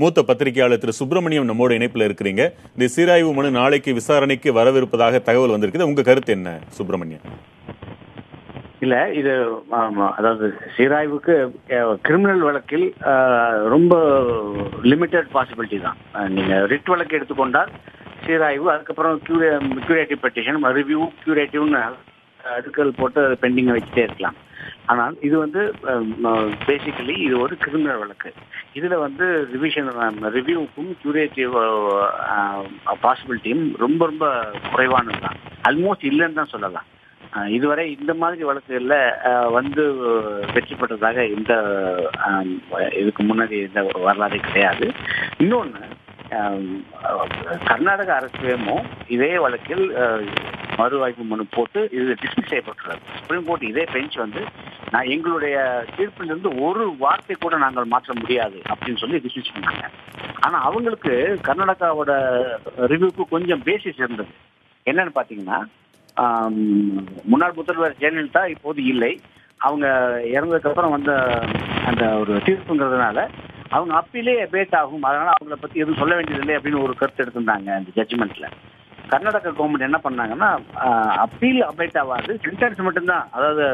மூத்த பத்திரிகையாளர் திரு சுப்பிரமணியம் நம்மோட இணைப்புல இருக்கிறீங்க. இந்த சீராய்வு மனு நாளைக்கு விசாரணைக்கு வரவிருப்பதாக தகவல் வந்திருக்குது. உங்க கருத்து என்ன சுப்பிரமணியம்? இல்ல, இது அதாவது சீராய்வுக்கு கிரிமினல் வழக்கில் ரொம்ப லிமிட்டட் பாசிபிலிட்டி தான். நீங்க ரிட் வழக்கு எடுத்துக்கொண்டால் சீராய்வு, அதுக்கப்புறம் கியூரேட்டிவ் பெட்டிஷன், ரிவ்யூ, கியூரேட்டிவ்னு அடுக்கல் போட்டு பெண்டிங்கை வச்சுட்டே இருக்கலாம். ஆனால் இது வந்து பேசிக்கலி இது ஒரு கிரிமினல் வழக்கு. இதுல வந்து ரிவ்யூவுக்கும் கியூரேட்டிவ் பாசிபிலிட்டியும் ரொம்ப ரொம்ப குறைவானது தான், ஆல்மோஸ்ட் இல்லைன்னு தான் சொல்லலாம். இதுவரை இந்த மாதிரி வழக்குகள்ல வந்து வெற்றி பெற்றதாக இந்த இதுக்கு முன்னாடி இந்த வரலாறு கிடையாது. இன்னொன்று, கர்நாடக அரசுமோ இதே வழக்கில் மறுவாய்ப்பு மனு போட்டு இது டிஸ்மிஸ் செய்யப்பட்டுள்ளது. சுப்ரீம் கோர்ட் இதே பெஞ்ச் வந்து எங்களுடைய தீர்ப்பிலிருந்து ஒரு வார்த்தை கூட நாங்கள் மாற்ற முடியாது அப்படின்னு சொல்லி டிஸ்மிஸ் பண்ணாங்க. ஆனா அவங்களுக்கு கர்நாடகாவோட ரிவ்யூக்கு கொஞ்சம் பேசிஸ் இருந்தது. என்னன்னு பாத்தீங்கன்னா, முன்னாள் முதல்வர் ஜெயலலிதா இப்போது இல்லை, அவங்க இறந்ததுக்கு அப்புறம் வந்த அந்த ஒரு தீர்ப்புங்கிறதுனால அவங்க அப்பீலே அபேட் ஆகும், அதனால அவங்கள பத்தி எதுவும் சொல்ல வேண்டியதில்லை அப்படின்னு ஒரு கருத்து எடுத்திருந்தாங்க அந்த ஜட்ஜ்மெண்ட்ல. கர்நாடகா கவர்மெண்ட் என்ன பண்ணாங்கன்னா, அப்பீல் அபேட் ஆகாது, சென்டென்ஸ் மட்டும்தான், அதாவது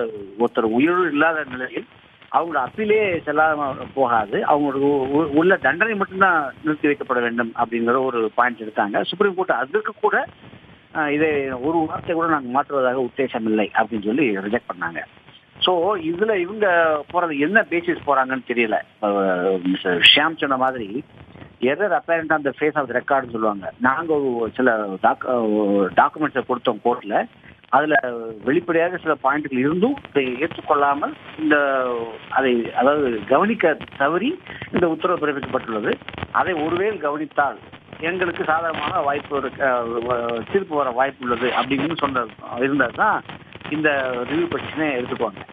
ஒருத்தர் உயிர் இல்லாத நிலையில் அவங்களோட அப்பீலே செல்லாம போகாது, அவங்களுக்கு உள்ள தண்டனை மட்டும்தான் நிறுத்தி வைக்கப்பட வேண்டும் அப்படிங்கிற ஒரு பாயிண்ட் எடுத்தாங்க. சுப்ரீம் கோர்ட் அதற்கு கூட இதை ஒரு வார்த்தை கூட நாங்கள் மாற்றுவதாக உத்தேசம் இல்லை அப்படின்னு சொல்லி ரிஜெக்ட் பண்ணாங்க. ஸோ இதுல இவங்க போறது என்ன பேசிஸ் போறாங்கன்னு தெரியல. ஷியாம் சொன்ன மாதிரி error apparent on the face of ரெக்கார்டுன்னு சொல்லுவாங்க. நாங்கள் ஒரு சில டாக்குமெண்ட்ஸை கொடுத்தோம் கோர்ட்ல, அதுல வெளிப்படையாக சில பாயிண்ட்கள் இருந்தும் இதை ஏற்றுக்கொள்ளாமல் அதாவது கவனிக்க தவறி இந்த உத்தரவு பிறப்பிக்கப்பட்டுள்ளது. அதை ஒருவேளை கவனித்தால் எங்களுக்கு சாதகமான வாய்ப்பு தீர்ப்பு வர வாய்ப்பு உள்ளது அப்படின்னு சொன்ன இருந்தால் தான் இந்த ரிவ்யூ பெட்டிஷனை எடுத்துக்குவாங்க.